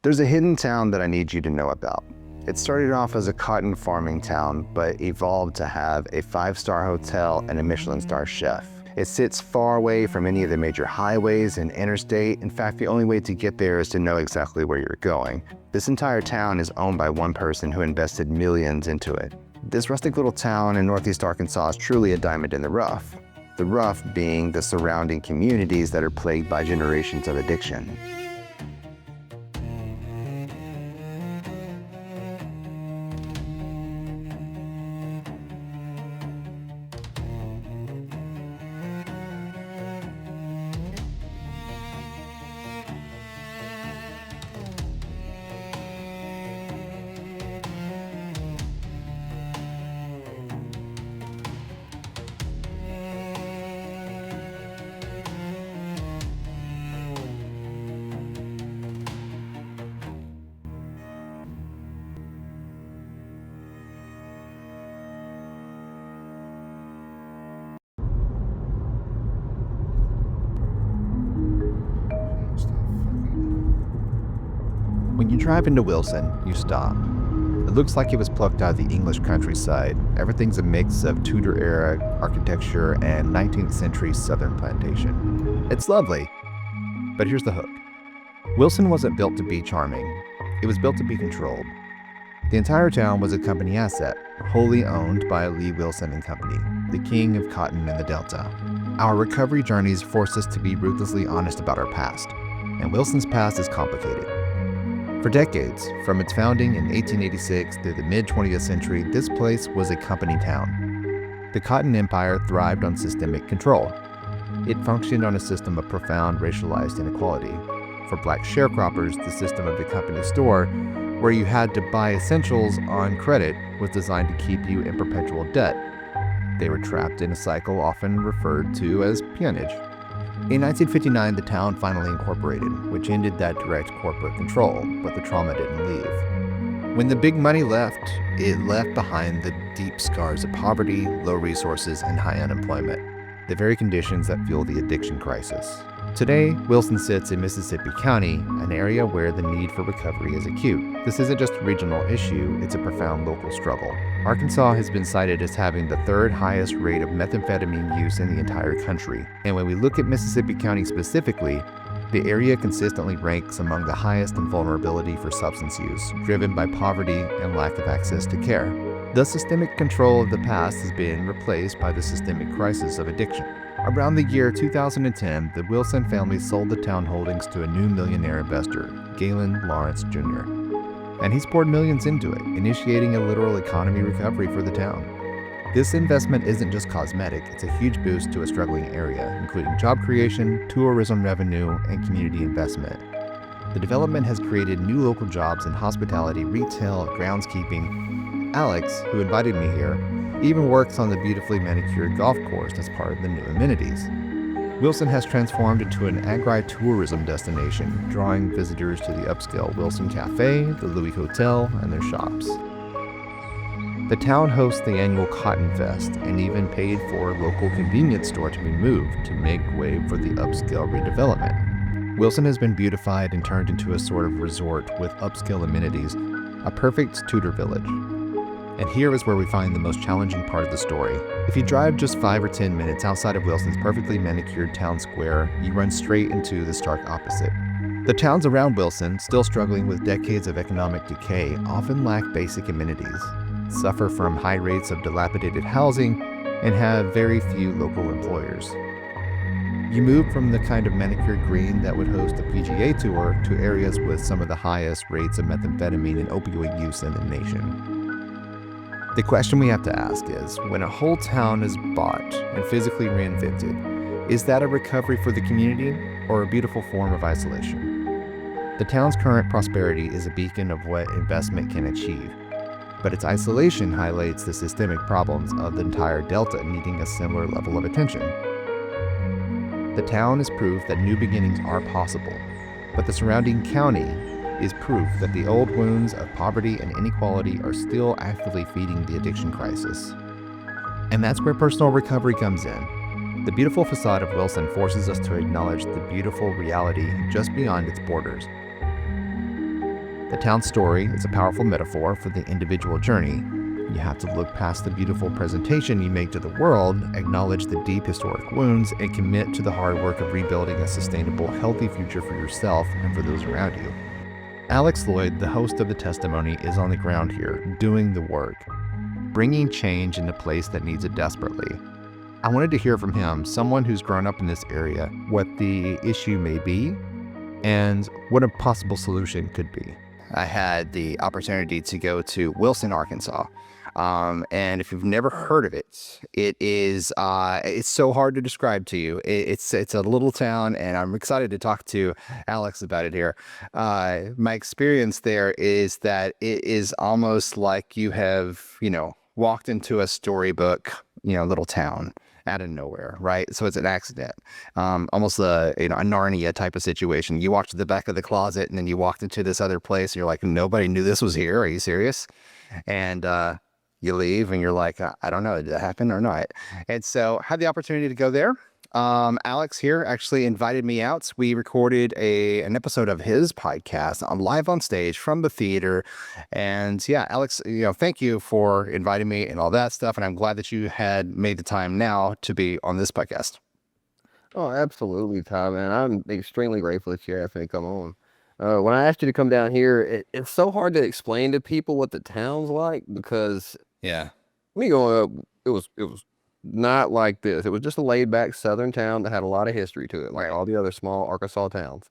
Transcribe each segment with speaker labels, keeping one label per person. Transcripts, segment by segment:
Speaker 1: There's a hidden town that I need you to know about. It started off as a cotton farming town, but evolved to have a 5-star hotel and a Michelin star chef. It sits far away from any of the major highways and interstate. In fact, the only way to get there is to know exactly where you're going. This entire town is owned by one person who invested millions into it. This rustic little town in northeast Arkansas is truly a diamond in the rough. The rough being the surrounding communities that are plagued by generations of addiction.
Speaker 2: When you drive into Wilson, you stop. It looks like it was plucked out of the English countryside. Everything's a mix of Tudor-era architecture and 19th century southern plantation. It's lovely, but here's the hook. Wilson wasn't built to be charming. It was built to be controlled. The entire town was a company asset, wholly owned by Lee Wilson and Company, the king of cotton in the Delta. Our recovery journeys force us to be ruthlessly honest about our past, and Wilson's past is complicated. For decades, from its founding in 1886 through the mid-20th century, this place was a company town. The cotton empire thrived on systemic control. It functioned on a system of profound racialized inequality. For black sharecroppers, the system of the company store, where you had to buy essentials on credit, was designed to keep you in perpetual debt. They were trapped in a cycle often referred to as peonage. In 1959, the town finally incorporated, which ended that direct corporate control, but the trauma didn't leave. When the big money left, it left behind the deep scars of poverty, low resources, and high unemployment, the very conditions that fuel the addiction crisis. Today, Wilson sits in Mississippi County, an area where the need for recovery is acute. This isn't just a regional issue, it's a profound local struggle. Arkansas has been cited as having the third highest rate of methamphetamine use in the entire country. And when we look at Mississippi County specifically, the area consistently ranks among the highest in vulnerability for substance use, driven by poverty and lack of access to care. The systemic control of the past has been replaced by the systemic crisis of addiction. Around the year 2010, the Wilson family sold the town holdings to a new millionaire investor, Galen Lawrence Jr. And he's poured millions into it, initiating a literal economy recovery for the town. This investment isn't just cosmetic, it's a huge boost to a struggling area, including job creation, tourism revenue, and community investment. The development has created new local jobs in hospitality, retail, groundskeeping. Alex, who invited me here, even works on the beautifully manicured golf course as part of the new amenities. Wilson has transformed into an agri-tourism destination, drawing visitors to the upscale Wilson Cafe, the Louis Hotel, and their shops. The town hosts the annual Cotton Fest and even paid for a local convenience store to be moved to make way for the upscale redevelopment. Wilson has been beautified and turned into a sort of resort with upscale amenities, a perfect Tudor village. And here is where we find the most challenging part of the story. If you drive just 5 or 10 minutes outside of Wilson's perfectly manicured town square, you run straight into the stark opposite. The towns around Wilson, still struggling with decades of economic decay, often lack basic amenities, suffer from high rates of dilapidated housing, and have very few local employers. You move from the kind of manicured green that would host a PGA Tour to areas with some of the highest rates of methamphetamine and opioid use in the nation. The question we have to ask is, when a whole town is bought and physically reinvented, is that a recovery for the community or a beautiful form of isolation? The town's current prosperity is a beacon of what investment can achieve, but its isolation highlights the systemic problems of the entire Delta needing a similar level of attention. The town is proof that new beginnings are possible, but the surrounding county is proof that the old wounds of poverty and inequality are still actively feeding the addiction crisis. And that's where personal recovery comes in. The beautiful facade of Wilson forces us to acknowledge the beautiful reality just beyond its borders. The town's story is a powerful metaphor for the individual journey. You have to look past the beautiful presentation you make to the world, acknowledge the deep historic wounds, and commit to the hard work of rebuilding a sustainable, healthy future for yourself and for those around you. Alex Lloyd, the host of The Testimony, is on the ground here, doing the work, bringing change in a place that needs it desperately. I wanted to hear from him, someone who's grown up in this area, what the issue may be and what a possible solution could be.
Speaker 1: I had the opportunity to go to Wilson, Arkansas. And if you've never heard of it, it's so hard to describe to you. It's a little town, and I'm excited to talk to Alex about it here. My experience there is that it is almost like you have, walked into a storybook, little town out of nowhere, right? So it's an accident, almost a Narnia type of situation. You walked to the back of the closet, and then you walked into this other place, and you're like, nobody knew this was here. Are you serious? And you leave, and you're like, I don't know, did that happen or not? And so had the opportunity to go there. Alex here actually invited me out. We recorded an episode of his podcast on live on stage from the theater. And yeah, Alex, thank you for inviting me and all that stuff. And I'm glad that you had made the time now to be on this podcast.
Speaker 3: Oh, absolutely, Ty, man. I'm extremely grateful that you asked me to come on. When I asked you to come down here, it's so hard to explain to people what the town's like because
Speaker 1: Yeah.
Speaker 3: me growing up, it was not like this. It was just a laid back southern town that had a lot of history to it, like
Speaker 1: Right.
Speaker 3: all the other small Arkansas towns.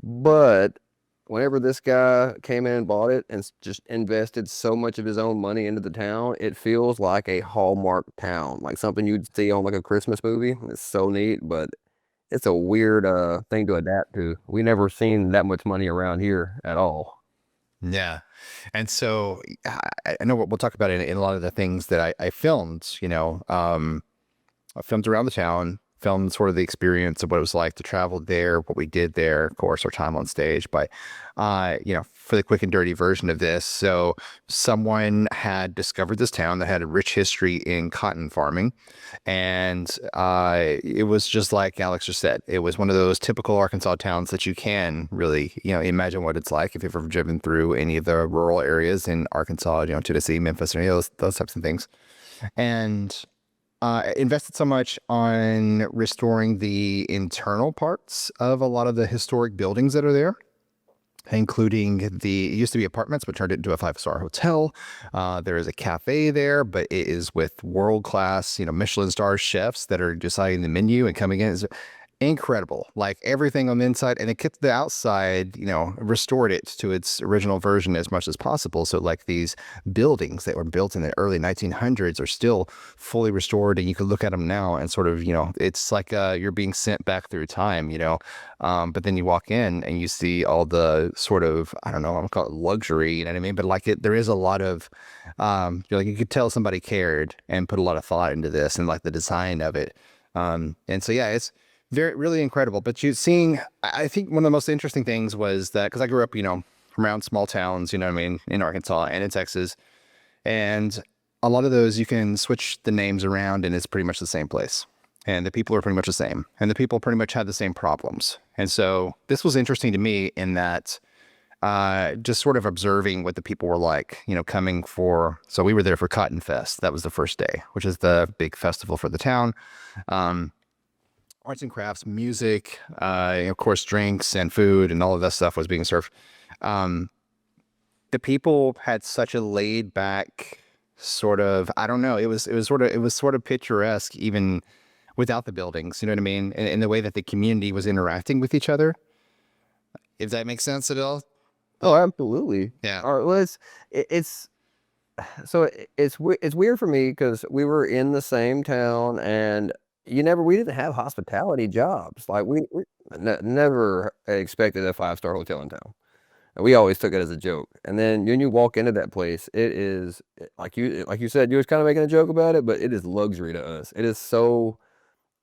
Speaker 3: But whenever this guy came in and bought it and just invested so much of his own money into the town, it feels like a Hallmark town, like something you'd see on like a Christmas movie. It's so neat, but it's a weird thing to adapt to. We never seen that much money around here at all.
Speaker 1: Yeah. And so I know we'll talk about it in a lot of the things that I filmed, I filmed around the town, filmed sort of the experience of what it was like to travel there, what we did there, of course, our time on stage. But, for the quick and dirty version of this, so someone had discovered this town that had a rich history in cotton farming. And it was just like Alex just said, it was one of those typical Arkansas towns that you can really, imagine what it's like if you've ever driven through any of the rural areas in Arkansas, Tennessee, Memphis, or any of those types of things. And invested so much on restoring the internal parts of a lot of the historic buildings that are there, including it used to be apartments, but turned it into a 5-star hotel. There is a cafe there, but it is with world-class, Michelin star chefs that are deciding the menu and coming in. It's incredible, like everything on the inside, and they kept the outside, restored it to its original version as much as possible. So like these buildings that were built in the early 1900s are still fully restored, and you can look at them now and sort of, it's like you're being sent back through time, but then you walk in and you see all the sort of, I don't know, I'm gonna call it luxury, you know what I mean? But like there is a lot of, you could tell somebody cared and put a lot of thought into this and like the design of it. And so, yeah, it's really incredible. But I think one of the most interesting things was that, because I grew up, around small towns, in Arkansas and in Texas. And a lot of those, you can switch the names around and it's pretty much the same place. And the people are pretty much the same. And the people pretty much had the same problems. And so this was interesting to me in that just sort of observing what the people were like, coming for. So we were there for Cotton Fest. That was the first day, which is the big festival for the town. Arts and crafts, music, of course, drinks and food and all of that stuff was being served. The people had such a laid back sort of, I don't know, it was sort of picturesque even without the buildings, you know what I mean? And the way that the community was interacting with each other. If that makes sense at all.
Speaker 3: Oh, absolutely.
Speaker 1: Yeah.
Speaker 3: All right, well, it's weird for me because we were in the same town and we didn't have hospitality jobs. Like we never expected a 5-star hotel in town. And we always took it as a joke. And then when you walk into that place, it is like you said, you was kind of making a joke about it, but it is luxury to us. It is so,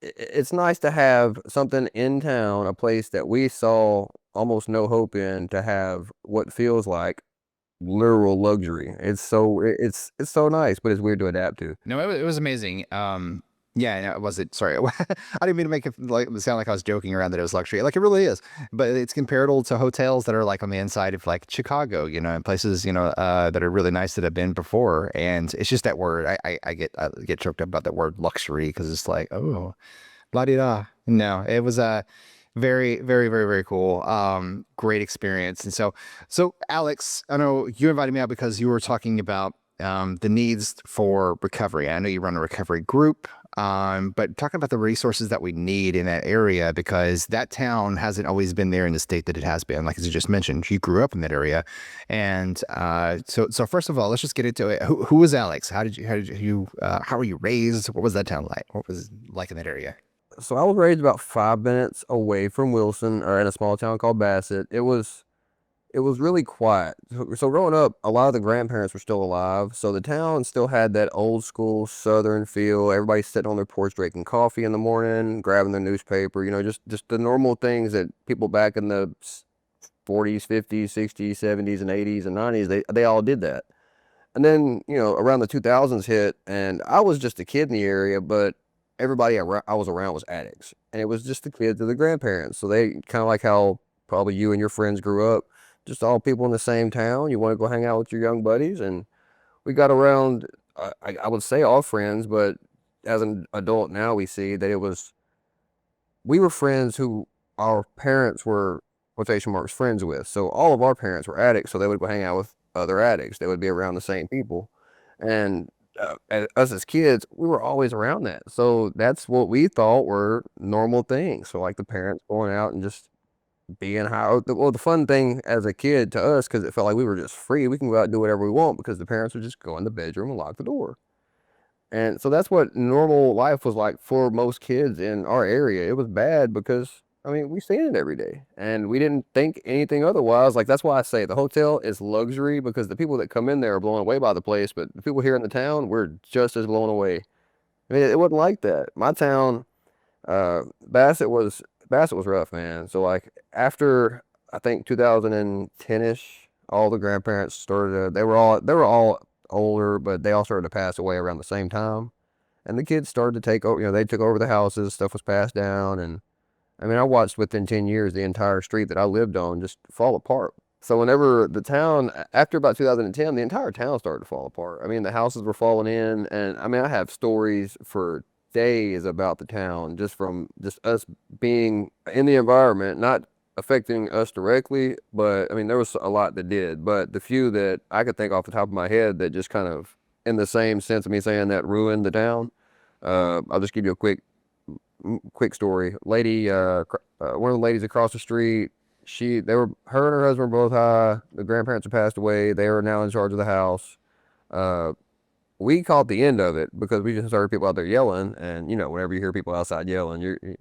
Speaker 3: it's nice to have something in town, a place that we saw almost no hope in, to have what feels like literal luxury. It's so nice, but it's weird to adapt to.
Speaker 1: No, it was amazing.
Speaker 2: Yeah, no, was it? Sorry, I didn't mean to make it like sound like I was joking around that it was luxury. Like it really is, but it's comparable to hotels that are like on the inside of like Chicago, and places that are really nice that I've been before. And it's just that word. I get choked up about that word luxury because it's like, oh, la di da. No, it was a very, very, very, very cool. Great experience. And so Alex, I know you invited me out because you were talking about the needs for recovery. I know you run a recovery group, but talking about the resources that we need in that area because that town hasn't always been there in the state that it has been. Like as you just mentioned, you grew up in that area, and so first of all, let's just get into it. Who was Alex? How were you raised? What was that town like? What was it like in that area?
Speaker 3: So I was raised about 5 minutes away from Wilson, or in a small town called Bassett. It was really quiet. So growing up, a lot of the grandparents were still alive. So the town still had that old school Southern feel. Everybody sitting on their porch drinking coffee in the morning, grabbing their newspaper. Just the normal things that people back in the 40s, 50s, 60s, 70s, and 80s and 90s they all did that. And then, around the 2000s hit, and I was just a kid in the area, but everybody I was around was addicts. And it was just the kids of the grandparents. So they kind of like how probably you and your friends grew up, just all people in the same town. You want to go hang out with your young buddies. And we got around, I would say all friends, but as an adult now, we see that we were friends who our parents were quotation marks friends with. So all of our parents were addicts, so they would go hang out with other addicts. They would be around the same people, and us as kids, we were always around that. So that's what we thought were normal things. So like the parents going out and just being high. Well, the fun thing as a kid to us, because it felt like we were just free. We can go out and do whatever we want because the parents would just go in the bedroom and lock the door. And so that's what normal life was like for most kids in our area. It was bad because, I mean, we seen it every day and we didn't think anything otherwise. Like, that's why I say the hotel is luxury because the people that come in there are blown away by the place, but the people here in the town, we're just as blown away. I mean, it wasn't like that. My town, Bassett was rough, man. So, like, after I think 2010-ish, all the grandparents started, they were all older, but they all started to pass away around the same time. And the kids started to take over, they took over the houses, stuff was passed down. And I mean, I watched within 10 years the entire street that I lived on just fall apart. So whenever the town, after about 2010, the entire town started to fall apart. I mean, the houses were falling in. And I mean, I have stories for days about the town just from just us being in the environment, not affecting us directly, but I mean, there was a lot that did. But the few that I could think off the top of my head that just kind of, in the same sense of me saying that, ruined the town. I'll just give you a quick story. Lady, one of the ladies across the street, her and her husband were both high. The grandparents had passed away. They were now in charge of the house. Uh, we caught the end of it because we just heard people out there yelling, and whenever you hear people outside yelling,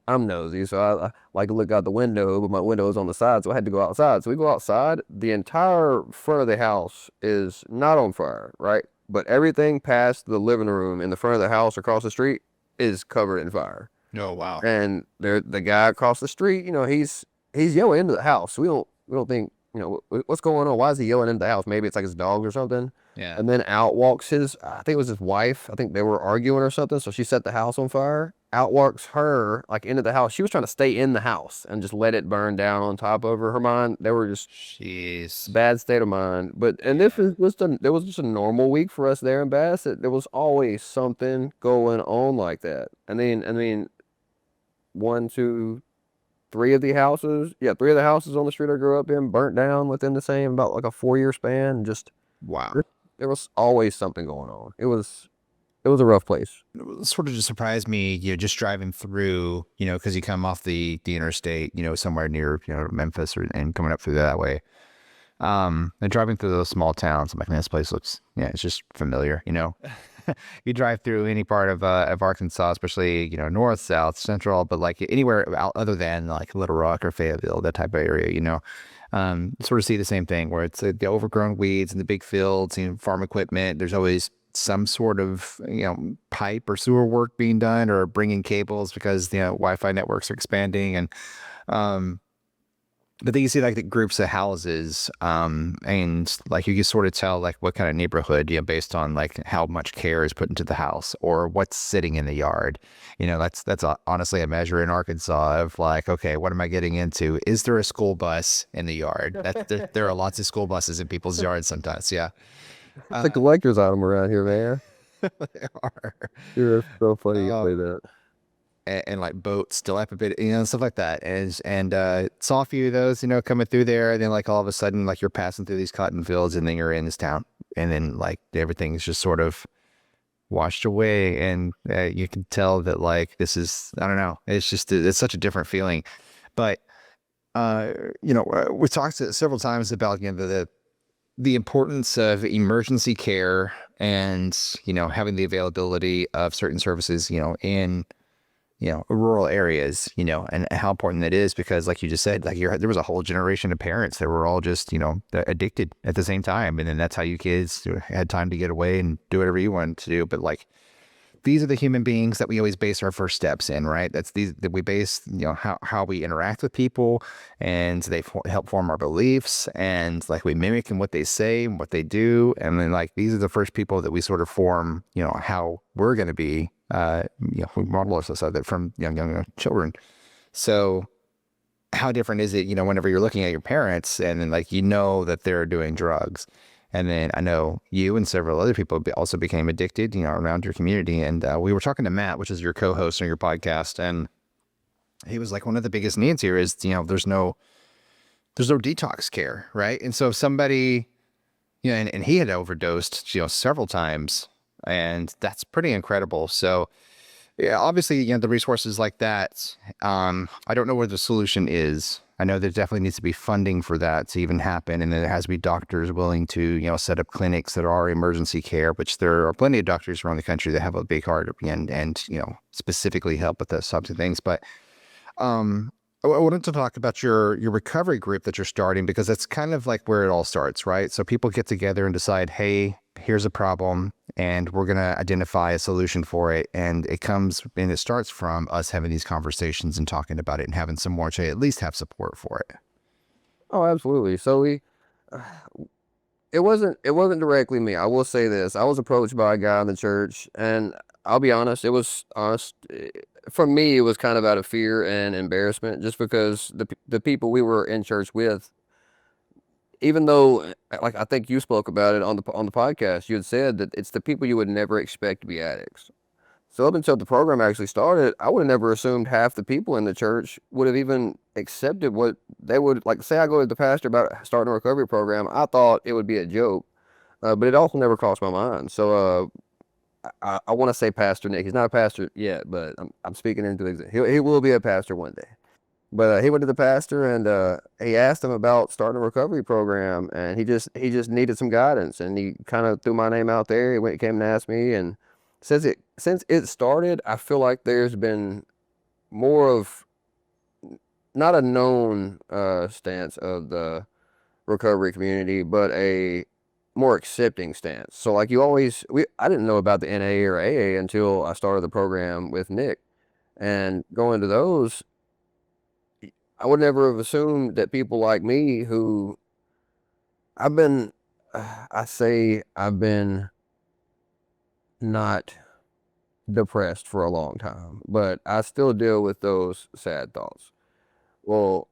Speaker 3: I'm nosy, so I like to look out the window, but my window is on the side, so I had to go outside. So we go outside. The entire front of the house is not on fire, right? But everything past the living room in the front of the house across the street is covered in fire.
Speaker 2: Oh, wow.
Speaker 3: And the guy across the street, he's yelling into the house. We don't think, what's going on? Why is he yelling into the house? Maybe it's like his dogs or something.
Speaker 2: Yeah.
Speaker 3: And then out walks I think it was his wife. I think they were arguing or something. So she set the house on fire. Out walks her, like, into the house. She was trying to stay in the house and just let it burn down on top of her. Her mind, they were just
Speaker 2: Jeez.
Speaker 3: bad state of mind. And this it was just a normal week for us there in Bassett. There was always something going on like that. I mean, one, two, three of the houses on the street I grew up in burnt down within the same, about like a 4-year span. Just,
Speaker 2: Wow.
Speaker 3: there was always something going on. It was a rough place.
Speaker 2: It sort of just surprised me, just driving through, because you come off the interstate, somewhere near, Memphis and coming up through that way. And driving through those small towns, I'm like, man, this place looks, it's just familiar, You drive through any part of Arkansas, especially, north, south, central, but like anywhere other than like Little Rock or Fayetteville, that type of area, sort of see the same thing where it's the overgrown weeds and the big fields, farm equipment. There's always some sort of, pipe or sewer work being done or bringing cables because, Wi-Fi networks are expanding. And, But then you see like the groups of houses, and like you can sort of tell like what kind of neighborhood, based on like how much care is put into the house or what's sitting in the yard. Honestly a measure in Arkansas of like, okay, what am I getting into? Is there a school bus in the yard? There are lots of school buses in people's yards sometimes. Yeah.
Speaker 3: It's a collector's item around here, man.
Speaker 2: There are.
Speaker 3: You're so funny you
Speaker 2: Oh,
Speaker 3: say that.
Speaker 2: and like boats, tilapia, stuff like that. And saw a few of those, coming through there. And then like all of a sudden, like you're passing through these cotton fields, and then you're in this town, and then like everything's just sort of washed away, and you can tell that like this is, I don't know, it's such a different feeling. But we've talked several times about the importance of emergency care and having the availability of certain services in rural areas, and how important that is, because like you just said, like there was a whole generation of parents that were all just, addicted at the same time. And then that's how you kids had time to get away and do whatever you wanted to do. But like, these are the human beings that we always base our first steps in, right? That's these that we base, how we interact with people, and they help form our beliefs, and like we mimic in what they say and what they do. And then like, these are the first people that we sort of form, how we're going to be, we model ourselves out of that from young children. So how different is it, whenever you're looking at your parents and then like, that they're doing drugs. And then I know you and several other people also became addicted, around your community. And we were talking to Matt, which is your co-host on your podcast. And he was like, one of the biggest needs here is, there's no detox care. Right. And so if somebody, and he had overdosed, several times, and that's pretty incredible. So yeah, obviously, the resources like that, I don't know where the solution is. I know there definitely needs to be funding for that to even happen. And then there has to be doctors willing to, set up clinics that are emergency care, which there are plenty of doctors around the country that have a big heart and specifically help with those types of things. But I wanted to talk about your recovery group that you're starting, because that's kind of like where it all starts, right? So people get together and decide, hey, here's a problem, and we're going to identify a solution for it. And it starts from us having these conversations and talking about it and having someone to at least have support for it.
Speaker 3: Oh, absolutely. So it wasn't directly me. I will say this. I was approached by a guy in the church, and I'll be honest, for me, it was kind of out of fear and embarrassment, just because the people we were in church with, even though, like, I think you spoke about it on the podcast, you had said that it's the people you would never expect to be addicts. So up until the program actually started, I would have never assumed half the people in the church would have even accepted what they would, like, say I go to the pastor about starting a recovery program. I thought it would be a joke, but it also never crossed my mind. So I want to say Pastor Nick. He's not a pastor yet, but I'm speaking into existence. He will be a pastor one day. But he went to the pastor, and he asked him about starting a recovery program, and he just needed some guidance, and he kind of threw my name out there. Came and asked me, and since it started, I feel like there's been more of, not a known stance of the recovery community, but a more accepting stance. So like, I didn't know about the NA or AA until I started the program with Nick, and going to those, I would never have assumed that people like me, who I've been, I've been not depressed for a long time, but I still deal with those sad thoughts. Well,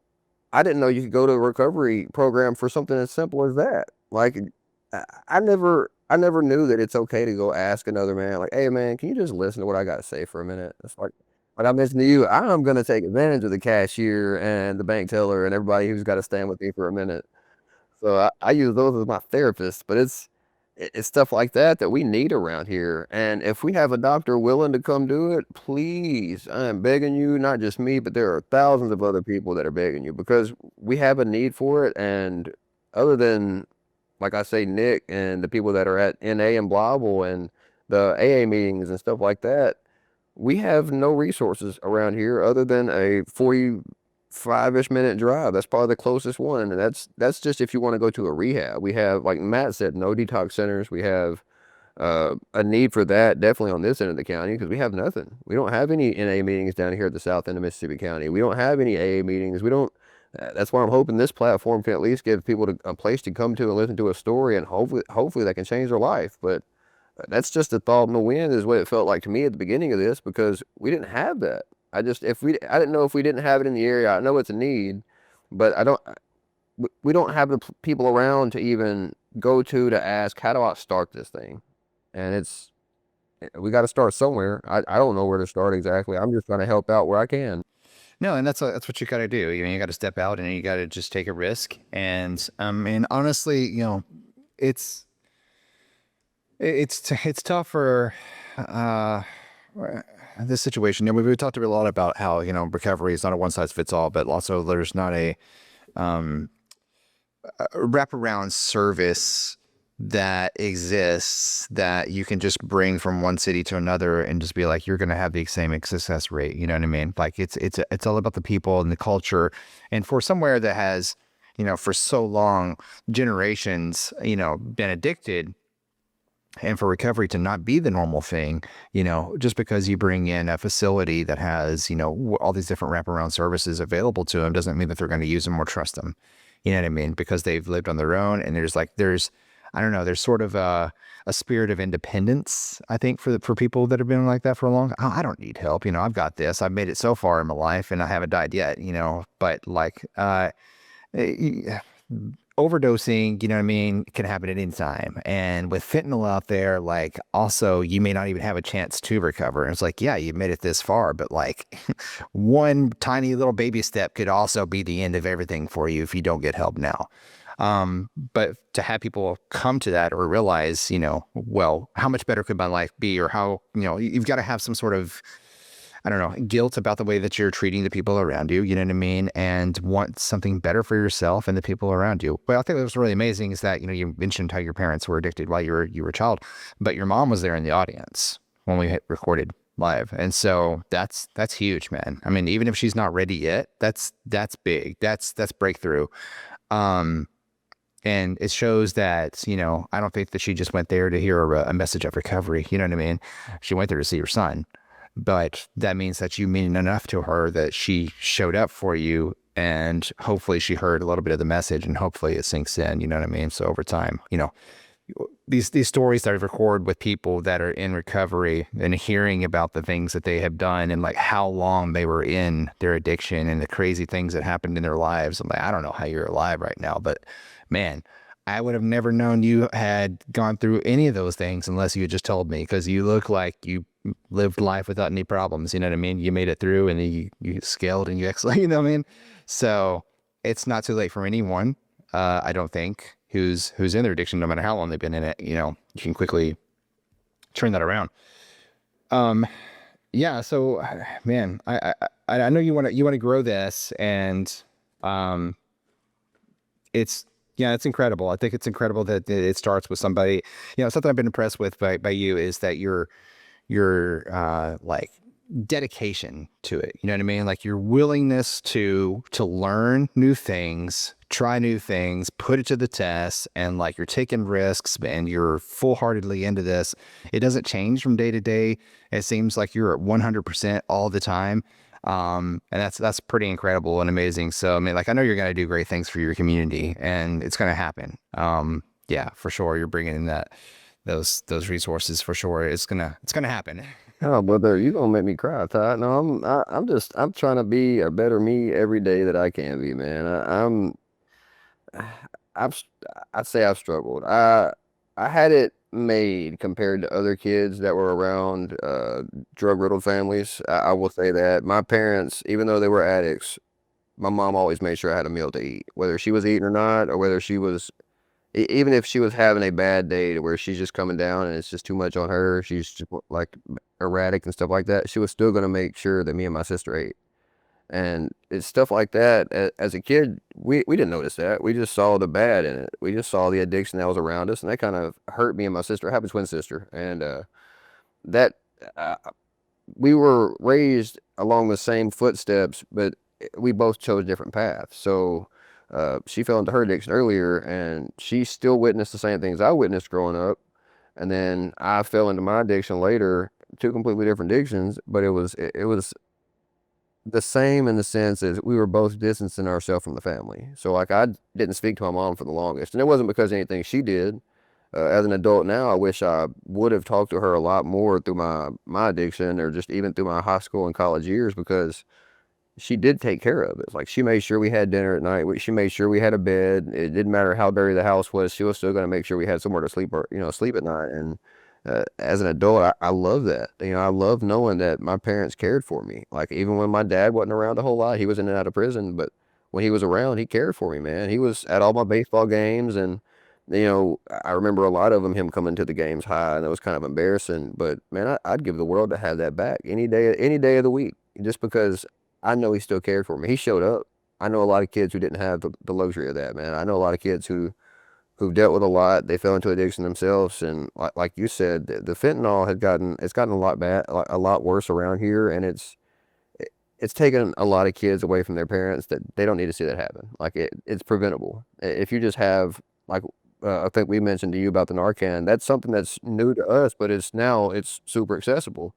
Speaker 3: I didn't know you could go to a recovery program for something as simple as that. Like, I never knew that it's okay to go ask another man, like, hey man, can you just listen to what I got to say for a minute? It's like I mentioned to you, I'm going to take advantage of the cashier and the bank teller and everybody who's got to stand with me for a minute. So I use those as my therapists, but it's stuff like that that we need around here. And if we have a doctor willing to come do it, please, I'm begging you, not just me, but there are thousands of other people that are begging you, because we have a need for it. And other than, like I say, Nick and the people that are at NA and Blyable and the AA meetings and stuff like that, we have no resources around here other than a 45-ish minute drive. That's probably the closest one, and that's just if you want to go to a rehab. We have, like Matt said, no detox centers. We have a need for that definitely on this end of the county, because we have nothing. We don't have any NA meetings down here at the south end of Mississippi County. We don't have any AA meetings. We don't. That's why I'm hoping this platform can at least give people a place to come to and listen to a story, and hopefully that can change their life. But that's just a thought in the wind, is what it felt like to me at the beginning of this, because we didn't have that. I didn't know if we didn't have it in the area. I know it's a need, but we don't have the people around to even go to ask, how do I start this thing? And we got to start somewhere. I don't know where to start exactly. I'm just going to help out where I can.
Speaker 2: No, and that's what you got to do. You got to step out and you got to just take a risk. And honestly, it's it's tough for this situation. We've talked a lot about how recovery is not a one size fits all, but also there's not um, a wraparound service that exists that you can just bring from one city to another and just be like, you're going to have the same success rate. You know what I mean? Like it's all about the people and the culture. And for somewhere that has, for so long, generations, been addicted, and for recovery to not be the normal thing, just because you bring in a facility that has, all these different wraparound services available to them doesn't mean that they're going to use them or trust them. You know what I mean? Because they've lived on their own, and I don't know, there's sort of a spirit of independence, I think, for people that have been like that for a long time. I don't need help. I've got this. I've made it so far in my life and I haven't died yet, but like, overdosing, you know what I mean, can happen at any time. And with fentanyl out there, like, also, you may not even have a chance to recover. And it's like, yeah, you made it this far, but like one tiny little baby step could also be the end of everything for you if you don't get help now. But to have people come to that or realize, well, how much better could my life be, or how, you've got to have some sort of, I don't know, guilt about the way that you're treating the people around you, you know what I mean? And want something better for yourself and the people around you. Well, I think what was really amazing is that, you mentioned how your parents were addicted while you were a child, but your mom was there in the audience when we recorded live. And so that's huge, man. I mean, even if she's not ready yet, that's big. That's breakthrough. And it shows that, I don't think that she just went there to hear a message of recovery. You know what I mean? She went there to see her son. But that means that you mean enough to her that she showed up for you, and hopefully she heard a little bit of the message, and hopefully it sinks in, you know what I mean? So over time, these stories that I record with people that are in recovery and hearing about the things that they have done and like how long they were in their addiction and the crazy things that happened in their lives. I'm like, I don't know how you're alive right now, but man, I would have never known you had gone through any of those things unless you had just told me, because you look like you lived life without any problems. You know what I mean? You made it through, and you scaled and you excelled, you know what I mean? So it's not too late for anyone, I don't think, who's in their addiction, no matter how long they've been in it. You can quickly turn that around. Yeah. So, man, I know you want to grow this, and it's incredible. I think it's incredible that it starts with somebody. Something I've been impressed with by you is that your like dedication to it. You know what I mean? Like your willingness to learn new things, try new things, put it to the test, and like you're taking risks and you're full-heartedly into this. It doesn't change from day to day. It seems like you're at 100% all the time. And that's pretty incredible and amazing. So, I mean, like, I know you're going to do great things for your community, and it's going to happen. Yeah, for sure. You're bringing in those resources for sure. It's going to happen.
Speaker 3: Oh, brother, you gonna make me cry, Todd. No, I'm trying to be a better me every day that I can be, man. I've I'd say I've struggled. I had it made compared to other kids that were around drug-riddled families. I will say that my parents, even though they were addicts, my mom always made sure I had a meal to eat, whether she was eating or not, or whether she was even if she was having a bad day to where she's just coming down and it's just too much on her, she's just like erratic and stuff like that, she was still going to make sure that me and my sister ate. And it's stuff like that. As a kid, we didn't notice that. We just saw the bad in it. We just saw the addiction that was around us, and that kind of hurt me and my sister. I have a twin sister, and that uh, we were raised along the same footsteps, but we both chose different paths. So she fell into her addiction earlier, and she still witnessed the same things I witnessed growing up. And then I fell into my addiction later, two completely different addictions, but it was the same in the sense as we were both distancing ourselves from the family. So like I didn't speak to my mom for the longest, and it wasn't because of anything she did. As an adult now, I wish I would have talked to her a lot more through my addiction, or just even through my high school and college years, because she did take care of it. Like she made sure we had dinner at night. She made sure we had a bed. It didn't matter how dirty the house was. She was still going to make sure we had somewhere to sleep, or sleep at night. And as an adult, I love that. I love knowing that my parents cared for me. Like even when my dad wasn't around a whole lot, he was in and out of prison, but when he was around, he cared for me, man. He was at all my baseball games, and I remember a lot of them, him coming to the games high, and it was kind of embarrassing. But man, I'd give the world to have that back any day of the week, just because I know he still cared for me. He showed up. I know a lot of kids who didn't have the luxury of that, man. I know a lot of kids who've dealt with a lot. They fell into addiction themselves, and like you said, the fentanyl it's gotten a lot bad, a lot worse around here, and it's taken a lot of kids away from their parents that they don't need to see that happen. Like it's preventable. If you just have like I think we mentioned to you about the Narcan, that's something that's new to us, but it's super accessible.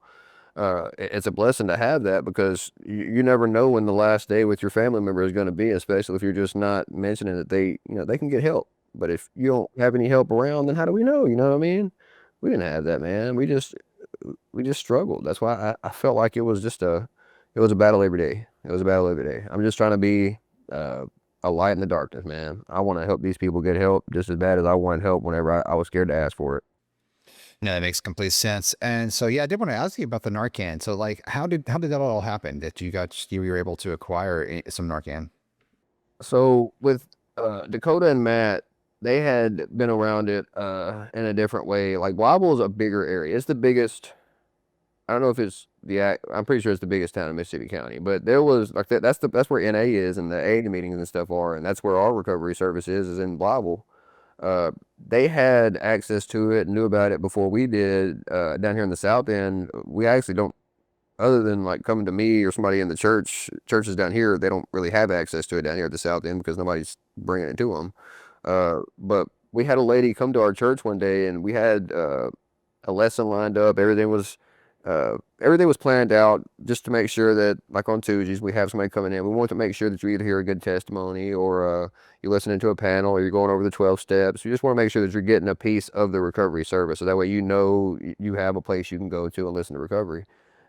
Speaker 3: It's a blessing to have that, because you never know when the last day with your family member is going to be, especially if you're just not mentioning that they can get help. But if you don't have any help around, then how do we know? You know what I mean? We didn't have that, man. We just struggled. That's why I felt like it was a battle every day. It was a battle every day. I'm just trying to be uh, a light in the darkness, man. I want to help these people get help just as bad as I wanted help whenever I was scared to ask for it.
Speaker 2: No, that makes complete sense. And so, yeah, I did want to ask you about the Narcan. So, like, how did that all happen? That you were able to acquire some Narcan?
Speaker 3: So with Dakota and Matt, they had been around it in a different way. Like Wobble is a bigger area. It's the biggest. I don't know if it's I'm pretty sure it's the biggest town in Mississippi County. But there was like that's where NA is, and the A meetings and stuff are, and that's where our recovery service is in Wobble. They had access to it, knew about it before we did. Down here in the South End, we actually don't, other than like coming to me or somebody in the churches down here, they don't really have access to it down here at the South End because nobody's bringing it to them. But we had a lady come to our church one day, and we had a lesson lined up. Everything was planned out just to make sure that, like on Tuesdays, we have somebody coming in. We want to make sure that you either hear a good testimony, or you're listening to a panel, or you're going over the 12 steps. You just want to make sure that you're getting a piece of the recovery service, so that way you have a place you can go to and listen to recovery.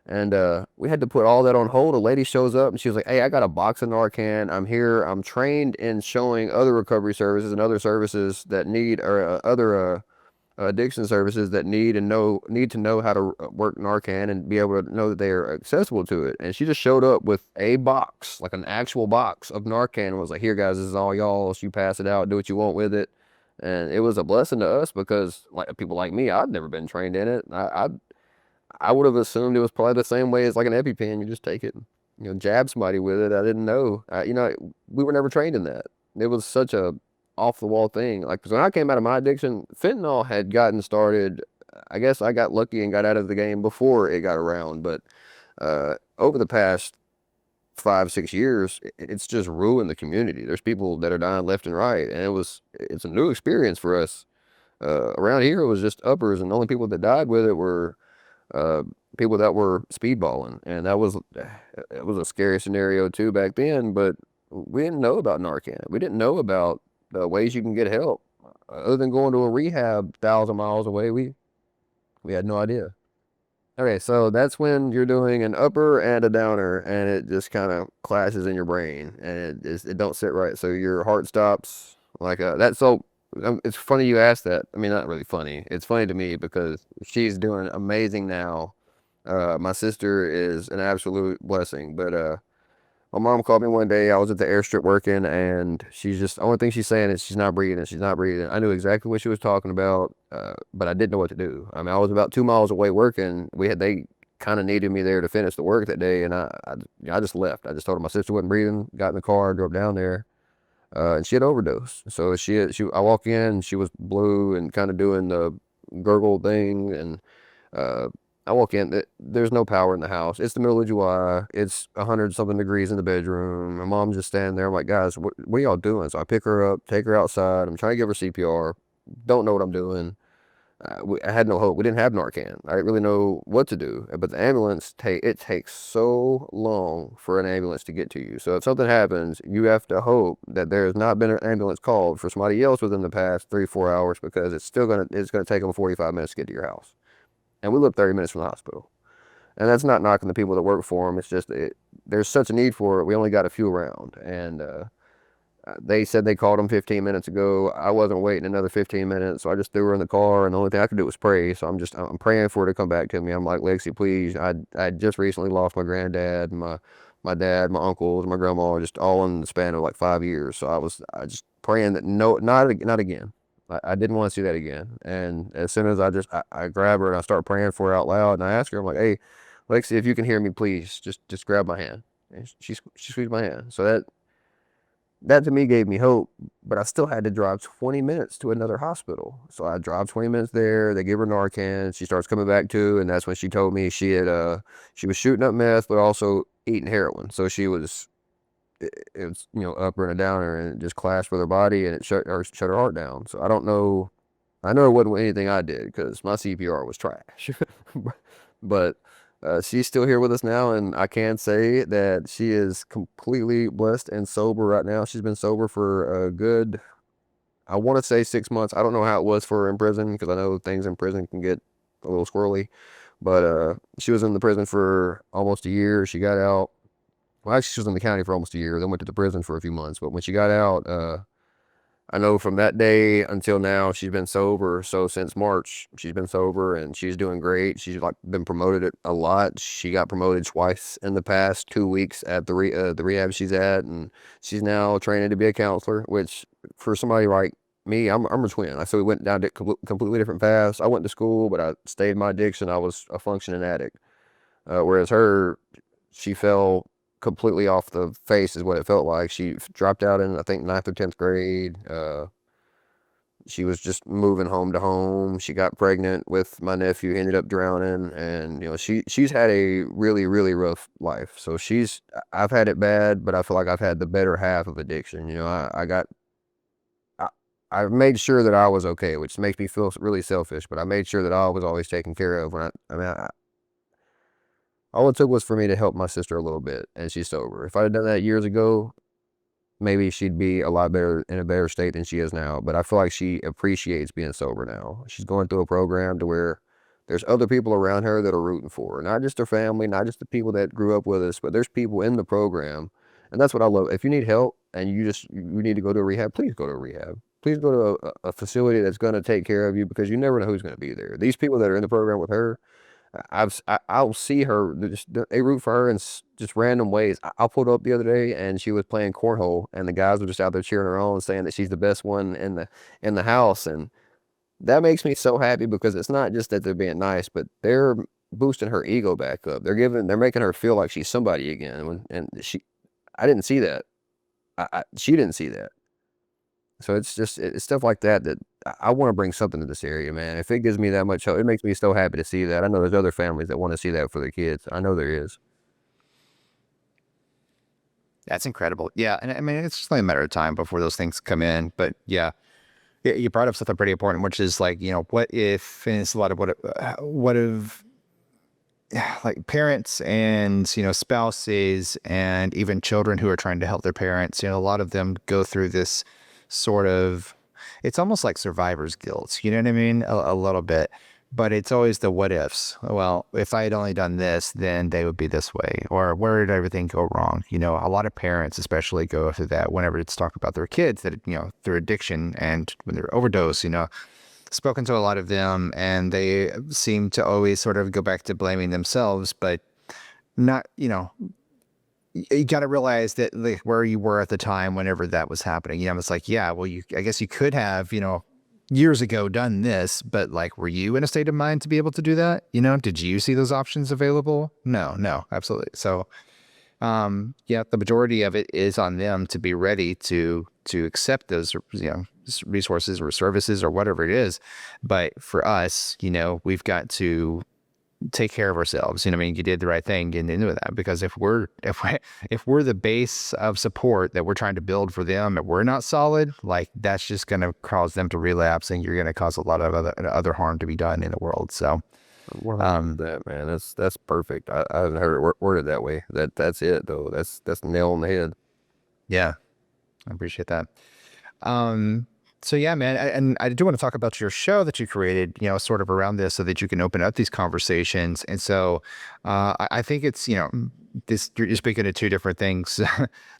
Speaker 3: And we had to put all that on hold. A lady shows up, and she was like, "Hey, I got a box of Narcan. I'm here. I'm trained in showing other recovery services and other services that need, or other addiction services that need to know how to work Narcan and be able to know that they are accessible to it." And she just showed up with a box, like an actual box of Narcan, and was like, "Here, guys, this is all y'all's. You pass it out. Do what you want with it." And it was a blessing to us, because like people like me, I'd never been trained in it. I would have assumed it was probably the same way as like an EpiPen. You just take it, and, jab somebody with it. I didn't know. We were never trained in that. It was such a off the wall thing. Like, 'cause when I came out of my addiction, fentanyl had gotten started. I guess I got lucky and got out of the game before it got around. But over the past 5, 6 years, it's just ruined the community. There's people that are dying left and right, and it's a new experience for us. Around here, it was just uppers, and the only people that died with it were uh, people that were speedballing, and it was a scary scenario too back then. But we didn't know about Narcan. We didn't know about the ways you can get help, other than going to a rehab 1,000 miles away. We had no idea. Okay, so that's when you're doing an upper and a downer, and it just kind of clashes in your brain, and it don't sit right. So your heart stops like that. So it's funny you asked that. I mean, not really funny. It's funny to me because she's doing amazing now. My sister is an absolute blessing, but my mom called me one day. I was at the airstrip working, and the only thing she's saying is she's not breathing. She's not breathing. I knew exactly what she was talking about, but I didn't know what to do. I mean, I was about 2 miles away working. They kind of needed me there to finish the work that day, and I just left. I just told her my sister wasn't breathing. Got in the car, drove down there, and she had overdosed. So I walk in, and she was blue and kind of doing the gurgle thing, and uh, I walk in. There's no power in the house. It's the middle of July. It's 100 something degrees in the bedroom. My mom's just standing there. I'm like, guys, what are y'all doing? So I pick her up, take her outside. I'm trying to give her CPR. Don't know what I'm doing. I had no hope. We didn't have Narcan. I didn't really know what to do. But the ambulance it takes so long for an ambulance to get to you. So if something happens, you have to hope that there has not been an ambulance called for somebody else within the past 3-4 hours, because it's gonna take them 45 minutes to get to your house. And we live 30 minutes from the hospital. And that's not knocking the people that work for them. It's just there's such a need for it. We only got a few around, and they said they called him 15 minutes ago. I wasn't waiting another 15 minutes, so I just threw her in the car, and the only thing I could do was pray. So I'm praying for her to come back to me. I'm like, Lexi, please. I just recently lost my granddad, my dad, my uncles, my grandma, just all in the span of like 5 years. So I just praying that no, not again. I didn't want to see that again. And as soon as I grab her and I start praying for her out loud, and I ask her, I'm like, hey, Lexi, if you can hear me, please just grab my hand. And she squeezed my hand. So that to me gave me hope, but I still had to drive 20 minutes to another hospital. So I drive 20 minutes there. They give her Narcan. She starts coming back to, and that's when she told me she was shooting up meth, but also eating heroin. So it was, upper and a downer, and it just clashed with her body, and it shut her heart down. So I don't know. I know it wasn't anything I did, because my CPR was trash. But she's still here with us now, and I can say that she is completely blessed and sober right now. She's been sober for a good, I want to say 6 months. I don't know how it was for her in prison, because I know things in prison can get a little squirrely. But she was in the prison for almost a year. She got out. Well, actually, she was in the county for almost a year. Then went to the prison for a few months. But when she got out, I know from that day until now, she's been sober. So since March, she's been sober, and she's doing great. She's like been promoted a lot. She got promoted twice in the past 2 weeks at the rehab she's at, and she's now training to be a counselor. Which for somebody like me, I'm a twin. So we went down completely different paths. I went to school, but I stayed in my addiction. I was a functioning addict, whereas she fell completely off the face, is what it felt like. She dropped out in, I think, 9th or 10th grade. She was just moving home to home. She got pregnant with my nephew, ended up drowning, and she's had a really, really rough life. So I've had it bad, but I feel like I've had the better half of addiction. I made sure that I was okay, which makes me feel really selfish, but I made sure that I was always taken care of. All it took was for me to help my sister a little bit, and she's sober. If I had done that years ago, maybe she'd be a lot better, in a better state than she is now. But I feel like she appreciates being sober now. She's going through a program to where there's other people around her that are rooting for her, not just her family, not just the people that grew up with us, but there's people in the program, and that's what I love. If you need help and you need to go to a rehab, please go to a rehab. Please go to a facility that's going to take care of you, because you never know who's going to be there. These people that are in the program with her, I'll see her. They root for her in just random ways. I pulled up the other day, and she was playing cornhole, and the guys were just out there cheering her on, saying that she's the best one in the house, and that makes me so happy, because it's not just that they're being nice, but they're boosting her ego back up. They're making her feel like she's somebody again. I didn't see that. She didn't see that. So it's stuff like that I want to bring something to this area, man. If it gives me that much hope, it makes me so happy to see that. I know there's other families that want to see that for their kids. I know there is.
Speaker 2: That's incredible. Yeah, and I mean, it's just only a matter of time before those things come in. But yeah, you brought up something pretty important, which is like, what if, and it's a lot of what if, like parents and, spouses and even children who are trying to help their parents, a lot of them go through this sort of, it's almost like survivor's guilt, you know what I mean? A little bit, but it's always the what ifs. Well, if I had only done this, then they would be this way, or where did everything go wrong? A lot of parents especially go through that whenever it's talk about their kids, that, their addiction and when they're overdose, spoken to a lot of them, and they seem to always sort of go back to blaming themselves, but not, you got to realize that, like, where you were at the time whenever that was happening. It's like, yeah, well, I guess you could have, years ago done this, but like, were you in a state of mind to be able to do that? Did you see those options available? No, absolutely. So, yeah, the majority of it is on them to be ready to accept those, resources or services or whatever it is. But for us, we've got to take care of ourselves. You know, I mean, you did the right thing getting into that, because if we're the base of support that we're trying to build for them, and we're not solid, like that's just going to cause them to relapse, and you're going to cause a lot of other harm to be done in the world. So, um,
Speaker 3: 100%, man. That's perfect. I haven't heard it worded that way. That's it though. That's the nail on the head.
Speaker 2: yeah, I appreciate that. Um, so yeah, man, and I do want to talk about your show that you created, you know, sort of around this, so that you can open up these conversations. And so, I think it's, you know, this, you're speaking of two different things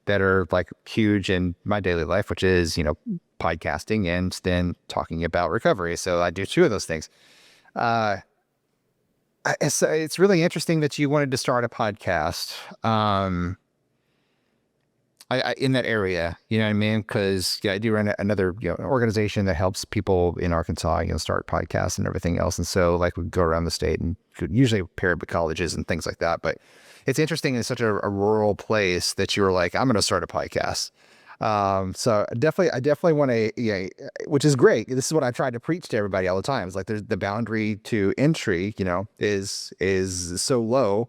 Speaker 2: that are like huge in my daily life, which is, you know, podcasting and then talking about recovery. So I do two of those things. Uh, it's really interesting that you wanted to start a podcast. In that area, you know what I mean? Because yeah, I do run another, you know, organization that helps people in Arkansas, you know, start podcasts and everything else. And so like we go around the state and could usually pair with colleges and things like that. But it's interesting in such a rural place that you were like, I'm going to start a podcast. So I definitely want to, yeah, which is great. This is what I try to preach to everybody all the time. It's like there's the boundary to entry, you know, is so low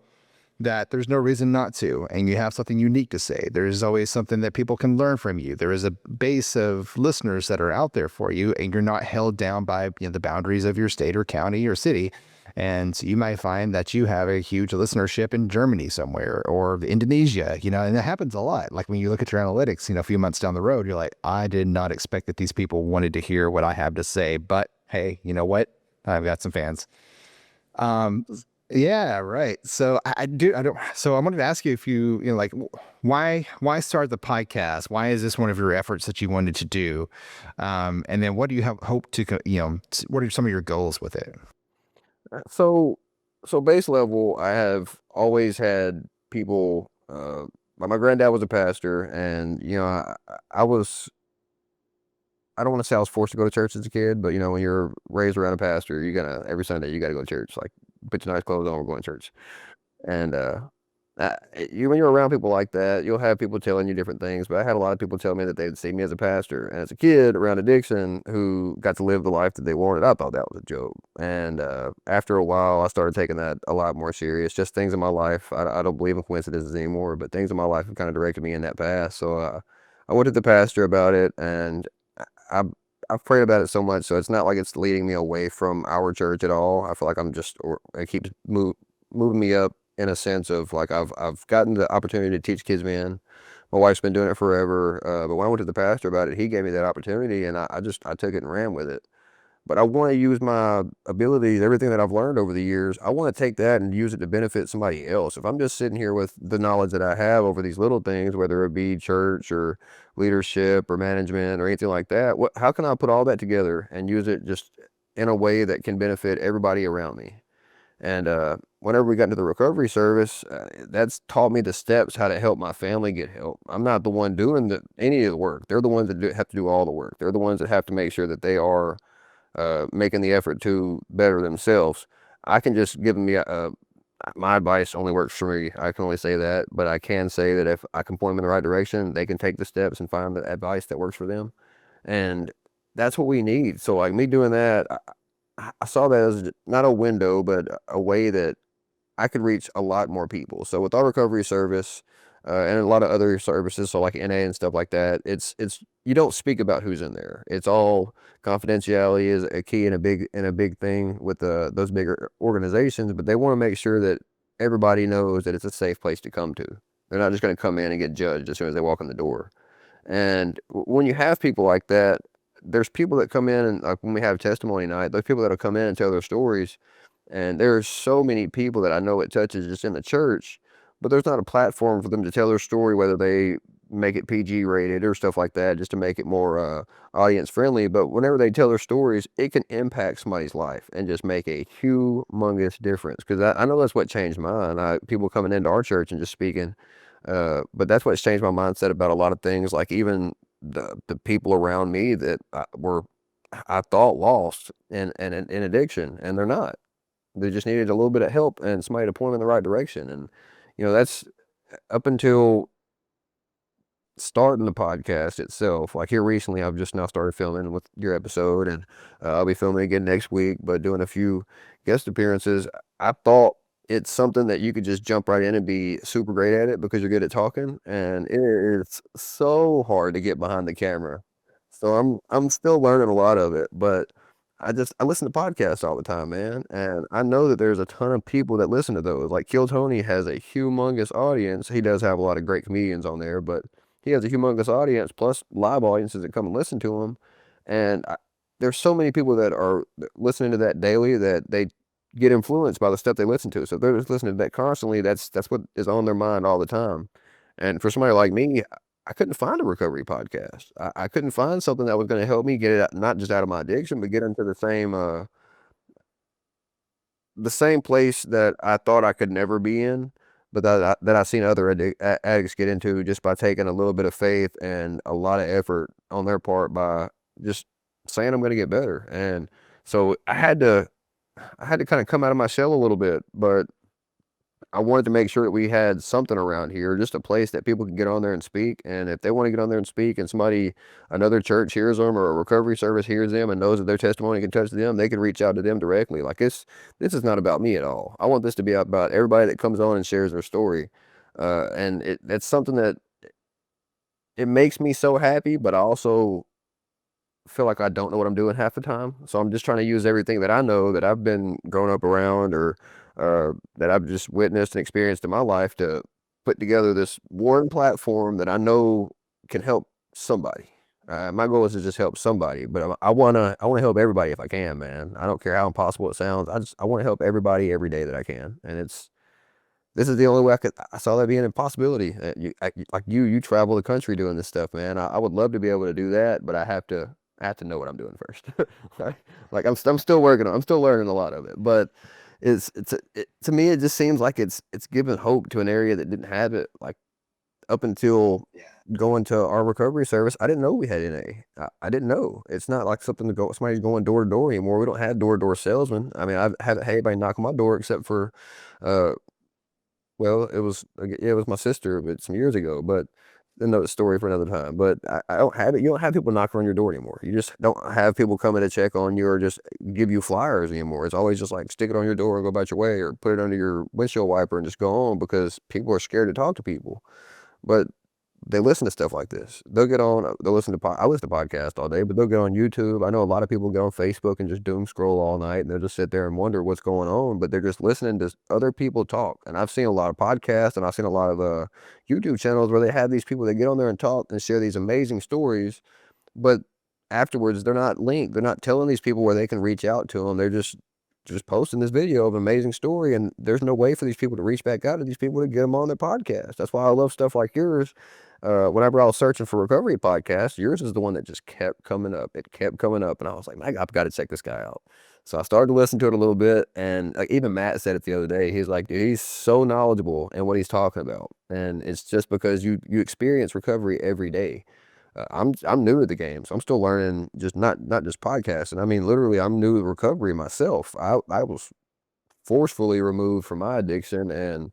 Speaker 2: that there's no reason not to, and you have something unique to say. There's always something that people can learn from you. There is a base of listeners that are out there for you, and you're not held down by, you know, the boundaries of your state or county or city. And you might find that you have a huge listenership in Germany somewhere or Indonesia, you know, and it happens a lot. Like when you look at your analytics, you know, a few months down the road, you're like, I did not expect that these people wanted to hear what I have to say, but hey, you know what? I've got some fans. Um, yeah, right. So I don't, so I wanted to ask you if you know, like, why start the podcast? Why is this one of your efforts that you wanted to do? And then what do you have hope to, you know, what are some of your goals with it?
Speaker 3: So base level, I have always had people. My granddad was a pastor, and you know, I was. I don't want to say I was forced to go to church as a kid, but you know, when you're raised around a pastor, you gotta every Sunday you gotta go to church. Like, put your nice clothes on, we're going to church. And when you're around people like that, you'll have people telling you different things. But I had a lot of people tell me that they'd see me as a pastor, and as a kid around addiction who got to live the life that they wanted, I thought that was a joke. And after a while, I started taking that a lot more serious. Just things in my life. I don't believe in coincidences anymore, but things in my life have kind of directed me in that path. So I went to the pastor about it, and I I've prayed about it so much, so it's not like it's leading me away from our church at all. I feel like I'm just, or it keeps moving me up in a sense of like I've gotten the opportunity to teach kids men. My wife's been doing it forever, but when I went to the pastor about it, he gave me that opportunity, and I took it and ran with it. But I want to use my abilities, everything that I've learned over the years. I want to take that and use it to benefit somebody else. If I'm just sitting here with the knowledge that I have over these little things, whether it be church or leadership or management or anything like that, how can I put all that together and use it just in a way that can benefit everybody around me? And whenever we got into the recovery service, that's taught me the steps how to help my family get help. I'm not the one doing any of the work. They're the ones that have to do all the work. They're the ones that have to make sure that they are making the effort to better themselves. I can just give them my advice only works for me. I can only say that, but I can say that if I can point them in the right direction, they can take the steps and find the advice that works for them. And that's what we need. So like me doing that, I saw that as not a window, but a way that I could reach a lot more people. So with our recovery service, and a lot of other services, so like NA and stuff like that, it's you don't speak about who's in there. It's all confidentiality is a key and a big thing with those bigger organizations. But they want to make sure that everybody knows that it's a safe place to come to. They're not just going to come in and get judged as soon as they walk in the door. And when you have people like that, there's people that come in and like when we have testimony night, there's people that'll come in and tell their stories, and there's so many people that I know it touches just in the church, but there's not a platform for them to tell their story, whether they make it PG rated or stuff like that, just to make it more audience friendly. But whenever they tell their stories, it can impact somebody's life and just make a humongous difference. Because I know that's what changed mine. People coming into our church and just speaking, but that's what's changed my mindset about a lot of things. Like even the people around me that I thought lost in addiction, and they're not. They just needed a little bit of help and somebody to point them in the right direction. And, you know, that's up until starting the podcast itself. Like here recently, I've just now started filming with your episode, and I'll be filming again next week, but doing a few guest appearances. I thought it's something that you could just jump right in and be super great at it because you're good at talking, and it is so hard to get behind the camera. So I'm still learning a lot of it, but I listen to podcasts all the time, man, and I know that there's a ton of people that listen to those. Like Kill Tony has a humongous audience. He does have a lot of great comedians on there, but he has a humongous audience plus live audiences that come and listen to him. And there's so many people that are listening to that daily that they get influenced by the stuff they listen to. So they're just listening to that constantly. That's what is on their mind all the time. And for somebody like me, I couldn't find a recovery podcast. I couldn't find something that was going to help me get it out, not just out of my addiction, but get into the same place that I thought I could never be in, but that I've seen other addicts get into just by taking a little bit of faith and a lot of effort on their part by just saying I'm going to get better. And so I had to kind of come out of my shell a little bit, but I wanted to make sure that we had something around here, just a place that people can get on there and speak. And if they want to get on there and speak and another church hears them or a recovery service hears them and knows that their testimony can touch them, they can reach out to them directly. Like this is not about me at all. I want this to be about everybody that comes on and shares their story. And that's something that it makes me so happy, but I also feel like I don't know what I'm doing half the time. So I'm just trying to use everything that I know that I've been growing up around or that I've just witnessed and experienced in my life to put together this one platform that I know can help somebody. My goal is to just help somebody, but I wanna help everybody if I can, man. I don't care how impossible it sounds. I want to help everybody every day that I can, and this is the only way I saw that being an impossibility. Like you travel the country doing this stuff, man. I would love to be able to do that, but I have to know what I'm doing first. Right? Like I'm still working on, I'm still learning a lot of it, but to me, it just seems like it's giving hope to an area that didn't have it. Like up until going to our recovery service, I didn't know we had NA. I didn't know. It's not like something to go, somebody's going door to door anymore. We don't have door to door salesmen. I mean, I haven't had anybody knock on my door except for, uh, well, it was my sister, but some years ago, but another story for another time. But I don't have it. You don't have people knocking on your door anymore. You just don't have people coming to check on you or just give you flyers anymore. It's always just like stick it on your door and go about your way, or put it under your windshield wiper and just go on because people are scared to talk to people. But they listen to stuff like this. They'll get on, they'll listen to, I listen to podcasts all day, but they'll get on YouTube. I know a lot of people get on Facebook and just doom scroll all night and they'll just sit there and wonder what's going on, but they're just listening to other people talk. And I've seen a lot of podcasts and I've seen a lot of YouTube channels where they have these people that get on there and talk and share these amazing stories, but afterwards they're not linked. They're not telling these people where they can reach out to them. They're just posting this video of an amazing story, and there's no way for these people to reach back out to these people to get them on their podcast. That's why I love stuff like yours. Whenever I was searching for recovery podcasts, yours is the one that just kept coming up. It kept coming up, and I was like, man, I've got to check this guy out. So I started to listen to it a little bit, and like even Matt said it the other day. He's like, dude, he's so knowledgeable in what he's talking about, and it's just because you experience recovery every day. I'm new to the game, so I'm still learning. Just not just podcasting. I mean, literally, I'm new to recovery myself. I was forcefully removed from my addiction, and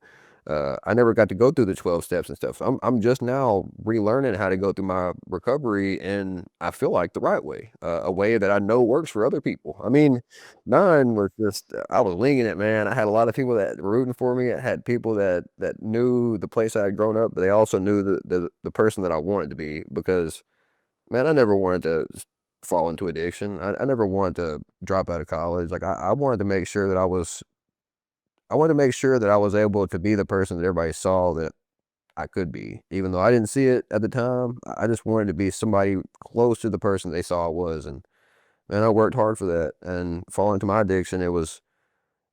Speaker 3: I never got to go through the 12 steps and stuff. So I'm just now relearning how to go through my recovery, and I feel like the right way, a way that I know works for other people. I mean, mine was just I was winging it, man. I had a lot of people that were rooting for me. I had people that knew the place I had grown up, but they also knew the person that I wanted to be because, man, I never wanted to fall into addiction. I never wanted to drop out of college. Like I wanted to make sure that I wanted to make sure that I was able to be the person that everybody saw that I could be. Even though I didn't see it at the time, I just wanted to be somebody close to the person they saw I was. And man, I worked hard for that. And falling into my addiction, it was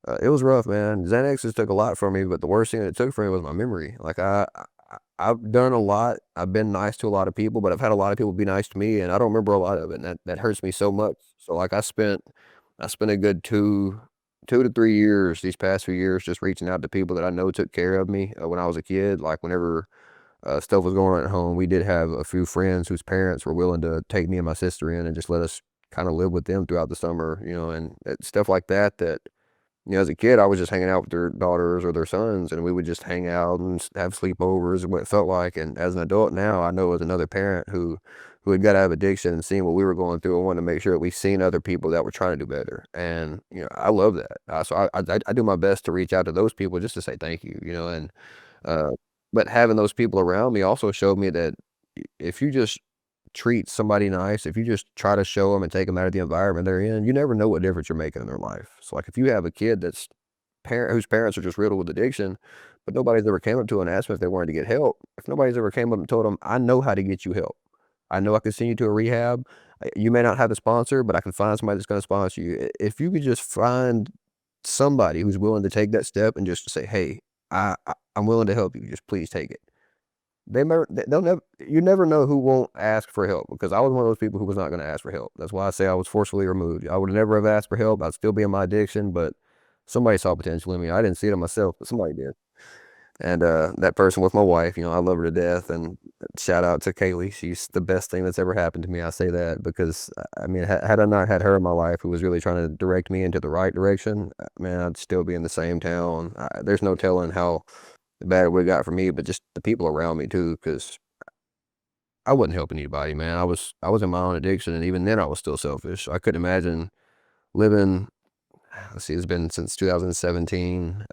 Speaker 3: rough, man. Xanax took a lot from me, but the worst thing that it took from me was my memory. Like I've done a lot. I've been nice to a lot of people, but I've had a lot of people be nice to me, and I don't remember a lot of it. And that hurts me so much. So like I spent a good 2 to 3 years these past few years just reaching out to people that I know took care of me when I was a kid. Like whenever stuff was going on at home, we did have a few friends whose parents were willing to take me and my sister in and just let us kind of live with them throughout the summer, and stuff like that As a kid, I was just hanging out with their daughters or their sons, and we would just hang out and have sleepovers and what it felt like. And as an adult now, I know as another parent who had got out of addiction and seen what we were going through, and wanted to make sure that we seen other people that were trying to do better. And I love that. So I do my best to reach out to those people just to say thank you. And uh, but having those people around me also showed me that if you just treat somebody nice, if you just try to show them and take them out of the environment they're in, you never know what difference you're making in their life. So like if you have a kid whose parents are just riddled with addiction, but nobody's ever came up to and asked them if they wanted to get help. If nobody's ever came up and told them, I know how to get you help. I know I can send you to a rehab. You may not have a sponsor, but I can find somebody that's going to sponsor you. If you could just find somebody who's willing to take that step and just say, hey, I'm willing to help you. Just please take it. They'll never, you never know who won't ask for help, because I was one of those people who was not going to ask for help. That's why I say I was forcefully removed. I would never have asked for help. I'd still be in my addiction, but somebody saw potential in me. I didn't see it in myself, but somebody did. And that person was my wife. I love her to death. And shout out to Kaylee. She's the best thing that's ever happened to me. I say that because, I mean, had I not had her in my life who was really trying to direct me into the right direction, man, I'd still be in the same town. There's no telling how bad it would have got for me, but just the people around me too, because I wasn't helping anybody, man. I was in my own addiction, and even then I was still selfish. I couldn't imagine living, let's see, it's been since 2017,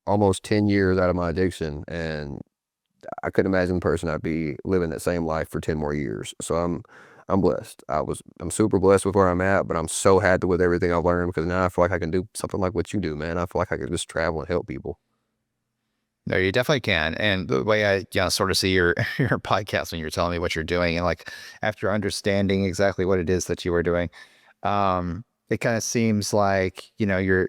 Speaker 3: almost 10 years out of my addiction, and I couldn't imagine the person I'd be living that same life for 10 more years. So I'm blessed. I'm super blessed with where I'm at, but I'm so happy with everything I've learned, because now I feel like I can do something like what you do, man. I feel like I can just travel and help people.
Speaker 2: No, you definitely can. And the way I, sort of see your your podcast when you're telling me what you're doing, and like after understanding exactly what it is that you were doing, it kind of seems like you're.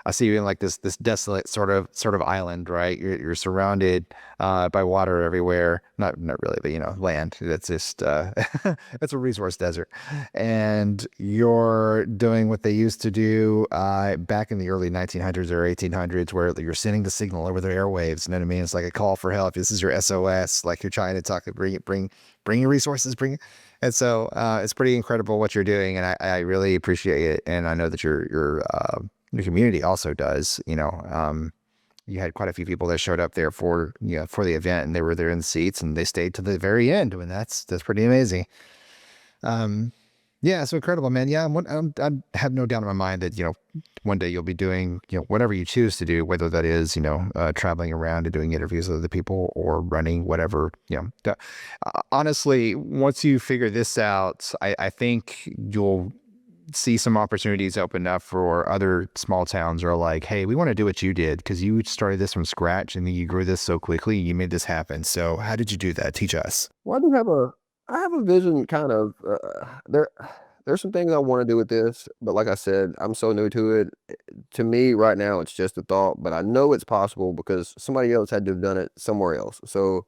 Speaker 2: I see you in like this desolate sort of island, right? You're surrounded by water everywhere. Not really, but land. That's just it's a resource desert, and you're doing what they used to do back in the early 1900s or 1800s, where you're sending the signal over the airwaves. You know what I mean? It's like a call for help. This is your SOS. Like you're trying to talk, bring your resources, and so it's pretty incredible what you're doing, and I really appreciate it. And I know that your community also does. You had quite a few people that showed up there for the event, and they were there in the seats, and they stayed to the very end. I mean, that's pretty amazing. Yeah, it's incredible, man. Yeah, I have no doubt in my mind that one day you'll be doing whatever you choose to do, whether that is traveling around and doing interviews with other people or running whatever. Honestly, once you figure this out, I think you'll see some opportunities open up for other small towns who are like, hey, we want to do what you did because you started this from scratch and then you grew this so quickly. You made this happen. So how did you do that? Teach us.
Speaker 3: Well, I have a vision kind of, there's some things I want to do with this, but like I said, I'm so new to it. To me right now, it's just a thought, but I know it's possible because somebody else had to have done it somewhere else. So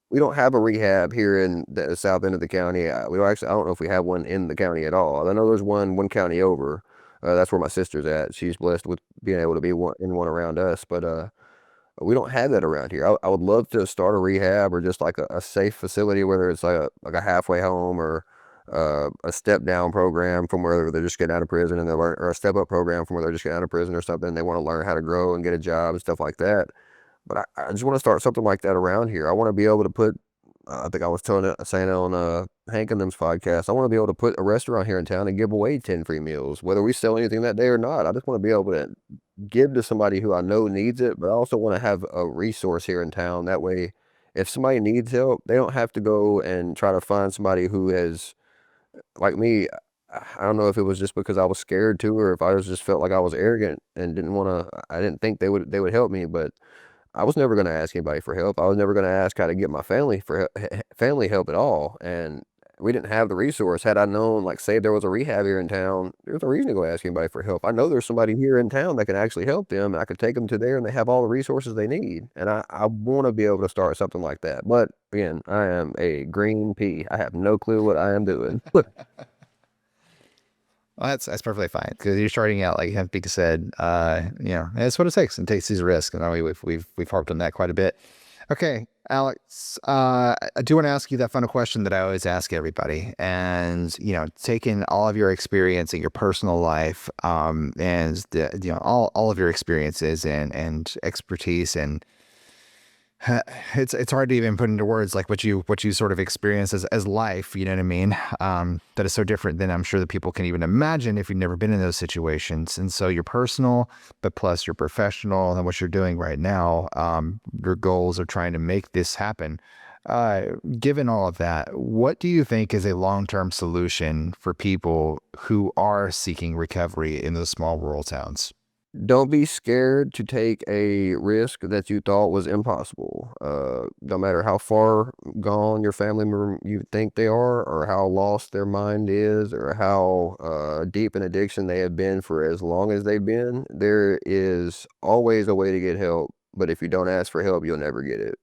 Speaker 3: we don't have a rehab here in the south end of the county. We don't actually, I don't know if we have one in the county at all. I know there's one county over. That's where my sister's at. She's blessed with being able to be in one around us, but we don't have that around here. I would love to start a rehab or just like a safe facility, whether it's like a halfway home or a step down program from where they're just getting out of prison and they learn, or a step up program from where they're just getting out of prison or something. They want to learn how to grow and get a job and stuff like that. But I just want to start something like that around here. I want to be able to put, I think I was saying it on Hank and them's podcast, I want to be able to put a restaurant here in town and give away 10 free meals, whether we sell anything that day or not. I just want to be able to give to somebody who I know needs it, but I also want to have a resource here in town. That way, if somebody needs help, they don't have to go and try to find somebody who has, like me. I don't know if it was just because I was scared too, or if I just felt like I was arrogant and I didn't think they would help me, but I was never going to ask anybody for help. I was never going to ask how to get my family family help at all. And we didn't have the resource. Had I known, like, say there was a rehab here in town, there's a reason to go ask anybody for help. I know there's somebody here in town that can actually help them, and I could take them to there, and they have all the resources they need. And I want to be able to start something like that. But again, I am a green pea. I have no clue what I am doing.
Speaker 2: Well, that's perfectly fine because you're starting out, like Pika said. That's what it takes. It takes these risks, and we've harped on that quite a bit. Okay, Alex, I do want to ask you that final question that I always ask everybody. And, taking all of your experience in your personal life, and all of your experiences and expertise, and it's hard to even put into words like what you sort of experience as life, you know what I mean? That is so different than I'm sure that people can even imagine if you've never been in those situations. And so your personal, but plus your professional and what you're doing right now, your goals are trying to make this happen. Given all of that, what do you think is a long-term solution for people who are seeking recovery in those small rural towns?
Speaker 3: Don't be scared to take a risk that you thought was impossible. No matter how far gone your family member you think they are, or how lost their mind is, or how deep in addiction they have been for as long as they've been, there is always a way to get help. But if you don't ask for help, you'll never get it.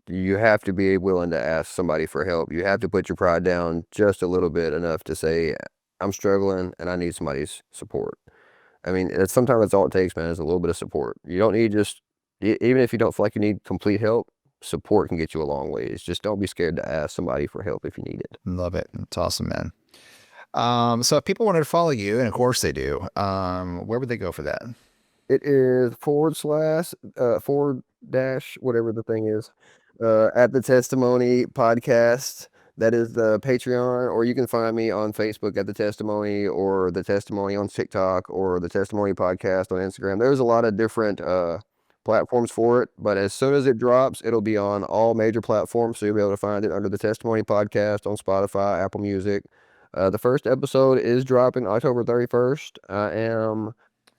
Speaker 3: You have to be willing to ask somebody for help. You have to put your pride down just a little bit, enough to say, I'm struggling and I need somebody's support. I mean, sometimes that's all it takes, man, is a little bit of support. You don't need even if you don't feel like you need complete help, support can get you a long ways. Just don't be scared to ask somebody for help if you need it.
Speaker 2: Love it. It's awesome, man. So if people wanted to follow you, and of course they do, where would they go for that?
Speaker 3: It is forward dash, whatever the thing is, at the Testimony podcast. That is the Patreon, or you can find me on Facebook at the Testimony, or the Testimony on TikTok, or the Testimony podcast on Instagram. There's a lot of different platforms for it, but as soon as it drops, it'll be on all major platforms, so you'll be able to find it under the Testimony podcast on Spotify, Apple Music. The first episode is dropping October 31st. I am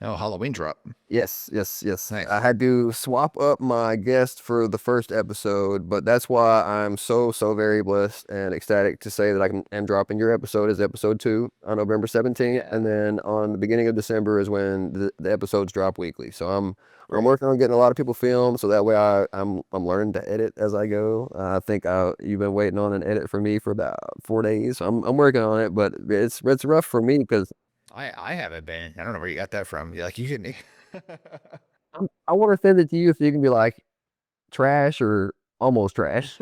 Speaker 2: Oh, Halloween drop.
Speaker 3: Yes, yes, yes.
Speaker 2: Nice.
Speaker 3: I had to swap up my guest for the first episode, but that's why I'm so, so very blessed and ecstatic to say that am dropping your episode as episode 2 on November 17th. And then on the beginning of December is when the episodes drop weekly. So I'm working on getting a lot of people filmed, so that way I'm learning to edit as I go. I think you've been waiting on an edit for me for about 4 days. So I'm working on it, but it's rough for me because
Speaker 2: I haven't been. I don't know where you got that from. You're like, you can.
Speaker 3: I want to send it to you so you can be like, trash or almost trash.